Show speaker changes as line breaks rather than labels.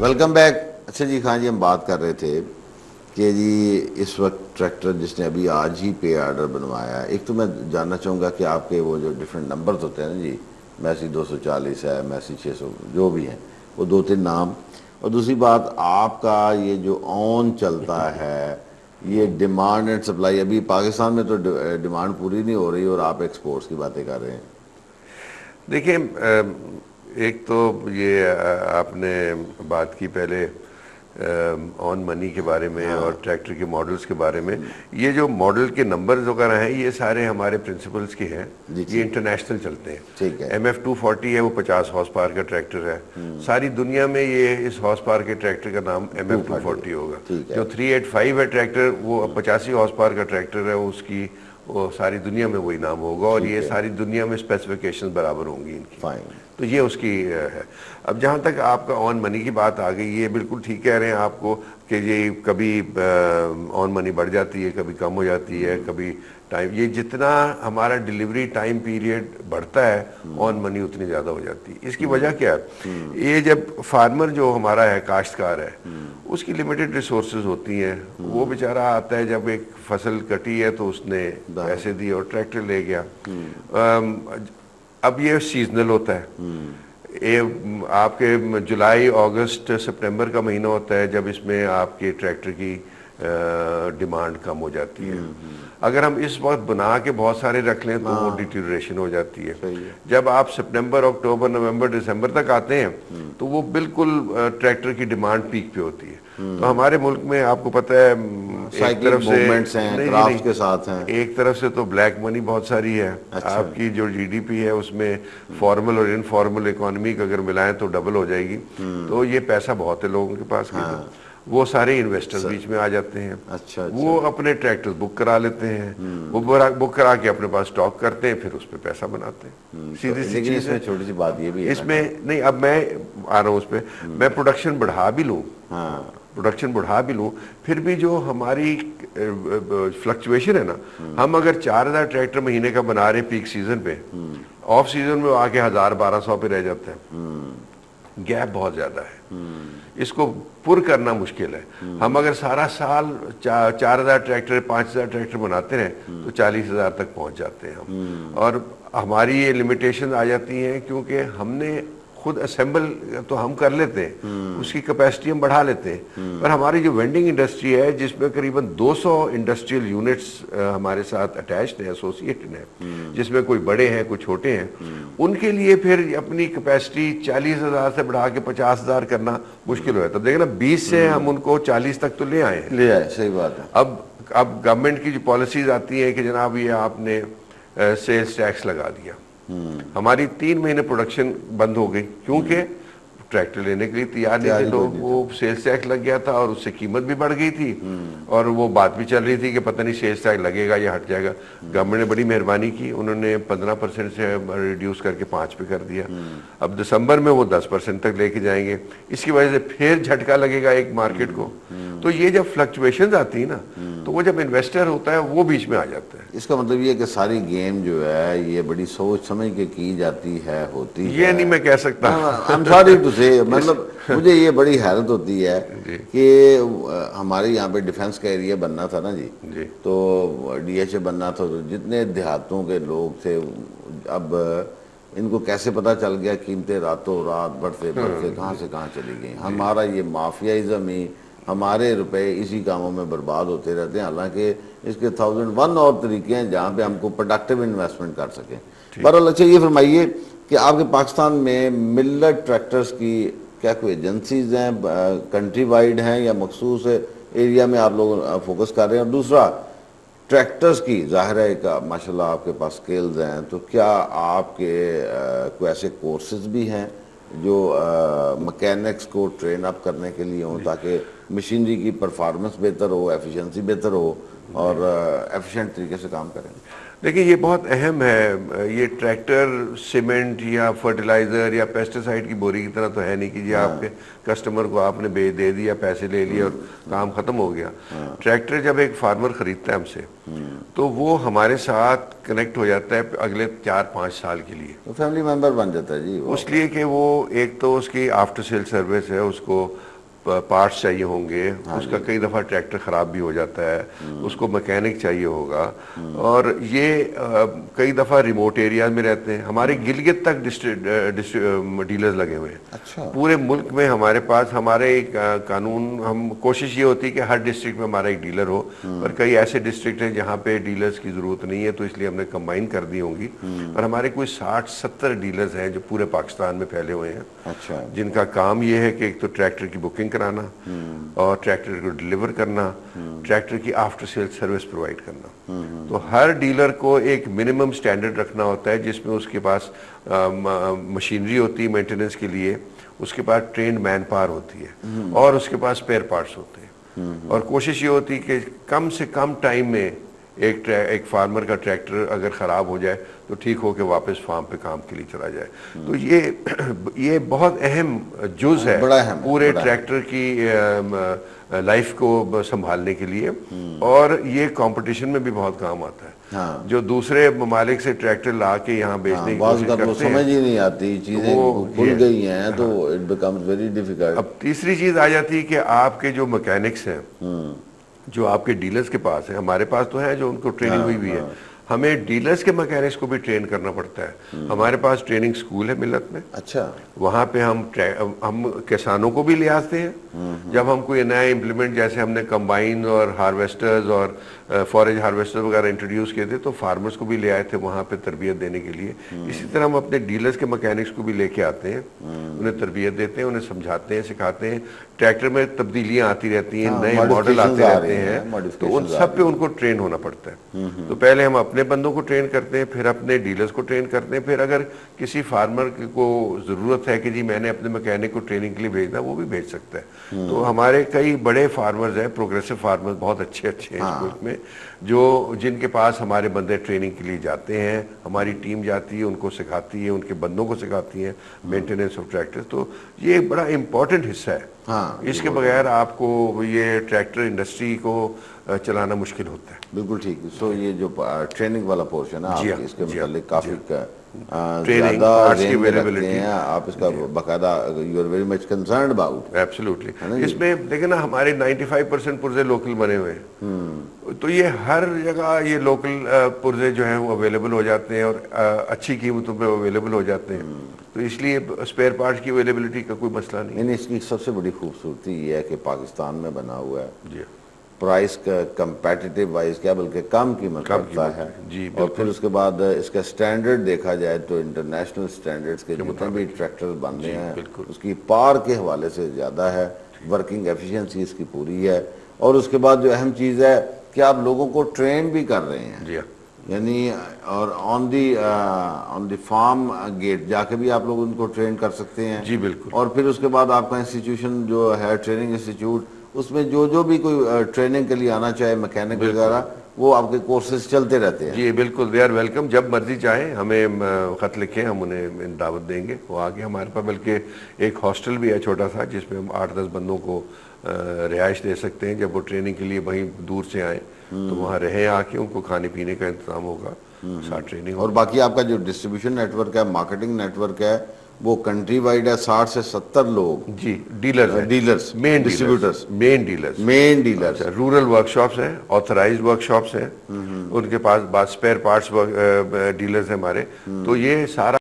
Welcome back. अच्छा जी खान जी, हम बात कर रहे थे कि जी इस वक्त ट्रैक्टर जिसने अभी आज ही पे आर्डर बनवाया है, एक तो मैं जानना चाहूँगा कि आपके वो जो डिफरेंट नंबर्स होते हैं ना जी, मैसी 240 है, मैसी 600 जो भी हैं, वो दो तीन नाम, और दूसरी बात आपका ये जो ऑन चलता है, ये डिमांड एंड सप्लाई, अभी पाकिस्तान में तो डिमांड पूरी नहीं हो रही और आप एक्सपोर्ट्स की बातें कर रहे हैं।
देखिए, एक तो ये आपने बात की पहले ऑन मनी के बारे में,
हाँ।
और ट्रैक्टर के मॉडल्स के बारे में। ये जो मॉडल के नंबर्स वगैरह हैं, ये सारे हमारे प्रिंसिपल्स के हैं।
जी
ये इंटरनेशनल चलते हैं।
ठीक है।
MF240 है, वो 50 हॉर्स पावर का ट्रैक्टर है। सारी दुनिया में ये इस हॉर्स पावर के ट्रैक्टर का नाम MF240 होगा।
ठीक है।
जो 385 है ट्रैक्टर, वो 85 हॉर्स पावर का ट्रैक्टर है, उसकी वो सारी दुनिया में वही नाम होगा, और ये सारी दुनिया में स्पेसिफिकेशंस बराबर होंगी इनकी।
फाइन।
तो ये उसकी है। अब जहाँ तक आपका ऑन मनी की बात आ गई, ये बिल्कुल ठीक कह रहे हैं आपको कि ये कभी ऑन मनी बढ़ जाती है, कभी कम हो जाती है, कभी टाइम, ये जितना हमारा डिलीवरी टाइम पीरियड बढ़ता है, ऑन मनी उतनी ज़्यादा हो जाती है। इसकी वजह क्या है? ये जब फार्मर जो हमारा है, काश्तकार है, उसकी लिमिटेड रिसोर्सेज होती हैं। वो बेचारा आता है, जब एक फसल कटी है तो उसने पैसे दिए और ट्रैक्टर ले गया। अब ये सीजनल होता है। ये आपके जुलाई, अगस्त, सितंबर का महीना होता है जब इसमें आपके ट्रैक्टर की डिमांड कम हो जाती है। अगर हम इस वक्त बना के बहुत सारे रख लें तो वो डिटीरियोरेशन हो जाती है। जब आप सितंबर, अक्टूबर, नवंबर, दिसंबर तक आते हैं तो वो बिल्कुल ट्रैक्टर की डिमांड पीक पे होती है। तो हमारे मुल्क में आपको पता है, एक तरफ से
क्राफ्ट के साथ हैं,
एक तरफ से तो ब्लैक मनी बहुत सारी है। अच्छा। आपकी जो जीडीपी है उसमें फॉर्मल और इनफॉर्मल इकोनॉमी अगर मिलाएं तो डबल हो जाएगी। तो ये पैसा बहुत है लोगों के पास। हाँ। वो सारे इन्वेस्टर्स बीच में आ जाते हैं।
अच्छा।
वो अपने ट्रैक्टर बुक करा लेते हैं। वो बुक करा के अपने पास स्टॉक करते हैं, फिर उस पर पैसा बनाते हैं। सीधी सी चीज है।
छोटी सी बात ये भी है
इसमें नहीं, अब मैं आ रहा हूँ उस पर। मैं प्रोडक्शन बढ़ा भी लूँ, प्रोडक्शन बढ़ा भी लूँ, फिर भी जो हमारी फ्लक्चुएशन है ना, हम अगर 4000 ट्रैक्टर महीने का बना रहे पीक सीजन पे, ऑफ सीजन में आके 1000-1200 पे रह जाते हैं। गैप बहुत ज्यादा है, इसको पुर करना मुश्किल है। हम अगर सारा साल 4000 ट्रैक्टर, 5000 ट्रैक्टर बनाते रहे तो 40,000 तक पहुंच जाते हैं हम। और हमारी ये लिमिटेशन आ जाती हैं क्योंकि हमने खुद असेंबल तो हम कर लेते हैं, उसकी कैपेसिटी हम बढ़ा लेते हैं, पर हमारी जो वेंडिंग इंडस्ट्री है जिसमें करीबन 200 इंडस्ट्रियल यूनिट्स हमारे साथ अटैच्ड है, एसोसिएटेड है, जिसमें कोई बड़े हैं कोई छोटे हैं, उनके लिए फिर अपनी कैपेसिटी 40,000 से बढ़ा के 50,000 करना मुश्किल हो जाता है। देखिए ना, 20 से हम उनको 40 तक तो ले आए हैं।
ले आए, सही बात है।
अब गवर्नमेंट की जो पॉलिसीज आती है कि जनाब ये आपने सेल्स टैक्स लगा दिया, हमारी 3 महीने प्रोडक्शन बंद हो गई क्योंकि ट्रैक्टर लेने के लिए तैयार नहीं थे। तो वो सेल्स टैक्स लग गया था और उससे कीमत भी बढ़ गई थी, और वो बात भी चल रही थी कि पता नहीं सेल्स टैक्स लगेगा या हट जाएगा। गवर्नमेंट ने बड़ी मेहरबानी की, उन्होंने 15% से रिड्यूस करके 5 पे कर दिया। अब दिसंबर में वो 10% तक लेके जाएंगे। इसकी वजह से फिर झटका लगेगा एक मार्केट को। तो ये जब फ्लक्चुएशन आती है ना, तो वो जब इन्वेस्टर होता है वो बीच में आ जाता है।
इसका मतलब ये कि सारी गेम जो है ये बड़ी सोच समझ के की जाती है, होती
ये
है।
नहीं मैं कह सकता।
मतलब मुझे ये बड़ी हैरत होती है कि हमारे यहाँ पे डिफेंस का एरिया बनना था ना जी, तो DHA बनना था, तो जितने देहातों के लोग थे, अब इनको कैसे पता चल गया कीमतें रातों रात बढ़ते बढ़ते कहाँ से कहाँ चली गई। हमारा ये माफियाइज्म ही, हमारे रुपए इसी कामों में बर्बाद होते रहते हैं। हालांकि इसके 1001 और तरीके हैं जहाँ पे हमको प्रोडक्टिव इन्वेस्टमेंट कर सकें। बहरहाल अच्छा ये फरमाइए कि आपके पाकिस्तान में मिलेट ट्रैक्टर्स की क्या कोई एजेंसीज हैं, कंट्री वाइड हैं, या मखसूस एरिया में आप लोग फोकस कर रहे हैं? और दूसरा, ट्रैक्टर्स की जाहिर है का माशाल्लाह आपके पास स्किल्स हैं, तो क्या आपके कोई ऐसे कोर्सेज भी हैं जो मैकेनिक्स को ट्रेन अप करने के लिए हों ताकि मशीनरी की परफॉर्मेंस बेहतर हो, एफिशिएंसी बेहतर हो और एफिशिएंट तरीके से काम करें?
देखिए, ये बहुत अहम है। ये ट्रैक्टर सीमेंट या फर्टिलाइजर या पेस्टिसाइड की बोरी की तरह तो है नहीं कि जी आपके कस्टमर को आपने दे दिया, पैसे ले लिए और काम खत्म हो गया। ट्रैक्टर जब एक फार्मर खरीदता है हमसे, तो वो हमारे साथ कनेक्ट हो जाता है अगले 4-5 साल के लिए,
तो फैमिली मेंबर बन जाता है जी।
उसलिए कि वो एक तो उसकी आफ्टर सेल सर्विस है, उसको पार्ट्स चाहिए होंगे, उसका कई दफ़ा ट्रैक्टर ख़राब भी हो जाता है, उसको मैकेनिक चाहिए होगा, और ये कई दफ़ा रिमोट एरिया में रहते हैं। हमारे गिलगित तक डीलर्स लगे हुए हैं।
अच्छा।
पूरे मुल्क में हमारे पास हमारे एक कानून, हम कोशिश ये होती है कि हर डिस्ट्रिक्ट में हमारा एक डीलर हो, पर कई ऐसे डिस्ट्रिक्ट हैं जहाँ पे डीलर्स की ज़रूरत नहीं है, तो इसलिए हमने कंबाइन कर दी होंगी। और हमारे कोई 60-70 डीलर्स हैं जो पूरे पाकिस्तान में फैले हुए हैं।
अच्छा।
जिनका काम ये है कि एक तो ट्रैक्टर की बुकिंग कराना और ट्रैक्टर को डिलीवर करना, ट्रैक्टर की आफ्टर सेल सर्विस प्रोवाइड करना। तो हर डीलर को एक मिनिमम स्टैंडर्ड रखना होता है, जिसमें उसके पास मशीनरी होती है मेंटेनेंस के लिए, उसके पास ट्रेंड मैन पावर होती है, और उसके पास स्पेयर पार्ट्स होते हैं। और कोशिश ये होती है कि कम से कम टाइम में एक फार्मर का ट्रैक्टर अगर ख़राब हो जाए तो ठीक हो के वापस फार्म पे काम के लिए चला जाए। तो ये बहुत अहम जुज़ है पूरे ट्रैक्टर की लाइफ को संभालने के लिए, और ये कंपटीशन में भी बहुत काम आता है।
हाँ।
जो दूसरे ममालिक से ट्रैक्टर ला के यहाँ बेचने की कोशिश करते हैं,
समझ ही नहीं आती, चीजें खुल गई हैं, तो इट बिकम्स वेरी डिफिकल्ट।
अब तीसरी चीज आ जाती है कि आपके जो मैकेनिक्स हैं, जो आपके डीलर्स के पास है, हमारे पास तो है जो उनको ट्रेनिंग हुई है, हमें डीलर्स के मैकेनिक्स को भी ट्रेन करना पड़ता है। हमारे पास ट्रेनिंग स्कूल है मिल्लत में।
अच्छा।
वहाँ पे हम किसानों को भी ले आते हैं। जब हम कोई नया इम्प्लीमेंट, जैसे हमने कंबाइन और हार्वेस्टर्स और फॉरेज हार्वेस्टर वगैरह इंट्रोड्यूस किए थे, तो फार्मर्स को भी ले आए थे वहाँ पे तरबियत देने के लिए। इसी तरह हम अपने डीलर्स के मैकेनिक्स को भी लेके आते हैं, उन्हें तरबियत देते हैं, उन्हें समझाते हैं, सिखाते हैं। ट्रैक्टर में तब्दीलियाँ आती रहती हैं, नए मॉडल आते रहते हैं, तो उन सब पे उनको ट्रेन होना पड़ता है। तो पहले हम अपने बंदों को ट्रेन करते हैं, फिर अपने डीलर्स को ट्रेन करते हैं, फिर अगर किसी फार्मर को ज़रूरत है कि जी मैंने अपने मैकेनिक को ट्रेनिंग के लिए भेजना, वो भी भेज सकता है। तो हमारे कई बड़े फार्मर्स हैं, प्रोग्रेसिव फार्मर्स बहुत अच्छे हैं इस मुल्क में, जो जिनके पास हमारे बंदे ट्रेनिंग के लिए जाते हैं, हमारी टीम जाती है, उनको सिखाती है, उनके बंदों को सिखाती है मेंटेनेंस ऑफ ट्रैक्टर। तो ये एक बड़ा इंपॉर्टेंट हिस्सा है।
हाँ,
इसके बगैर आपको ये ट्रैक्टर इंडस्ट्री को चलाना मुश्किल होता है।
बिल्कुल ठीक। सो ये जो ट्रेनिंग वाला पोर्शन है, आप इसके मतलब काफी
ट्रेनिंग
रखते हैं आप, इसका बकायदा you are very much concerned about.
Absolutely. इसमें देखें ना, हमारे 95% पुर्जे लोकल बने हुए हैं, तो ये हर जगह ये लोकल पुर्जे जो हैं वो अवेलेबल हो जाते हैं, और अच्छी कीमतों पे अवेलेबल हो जाते हैं। तो इसलिए स्पेयर पार्ट्स की अवेलेबिलिटी का कोई मसला नहीं।
इसकी सबसे बड़ी खूबसूरती ये है कि पाकिस्तान में बना हुआ है
जी,
प्राइस का कंपेटिटिव वाइज क्या बल्कि कम कीमत करता है
जी।
और फिर उसके बाद इसका स्टैंडर्ड देखा जाए तो इंटरनेशनल स्टैंडर्ड्स के जितने भी ट्रैक्टर बन रहे हैं उसकी पार के हवाले से ज़्यादा है। वर्किंग एफिशिएंसी इसकी पूरी है, और उसके बाद जो अहम चीज़ है कि आप लोगों को ट्रेन भी कर रहे हैं
जी,
यानी, और ऑन दी फार्म गेट जाके भी आप लोग उनको ट्रेन कर सकते हैं।
जी बिल्कुल।
और फिर उसके बाद आपका इंस्टीट्यूशन जो है ट्रेनिंग इंस्टीट्यूट, उसमें जो भी कोई ट्रेनिंग के लिए आना चाहे मैकेनिक वगैरह, वो आपके कोर्सेज चलते रहते हैं।
जी बिल्कुल, दे आर वेलकम। जब मर्जी चाहें हमें ख़त लिखें, हम उन्हें दावत देंगे, वो आगे हमारे पास बल्कि एक हॉस्टल भी है छोटा सा, जिसमें हम 8-10 बंदों को रिहाइश दे सकते हैं। जब वो ट्रेनिंग के लिए वहीं दूर से आएँ तो वहाँ रहें आके, उनको खाने पीने का इंतजाम होगा, साथ ट्रेनिंग।
और बाकी आपका जो डिस्ट्रीब्यूशन नेटवर्क है, मार्केटिंग नेटवर्क है, वो कंट्री वाइड है। 60 से 70 लोग
जी dealers, main distributors, main dealers. Rural workshops हैं, ऑथराइज्ड वर्कशॉप्स हैं, उनके पास स्पेयर पार्ट्स डीलर्स हैं हमारे। तो ये सारा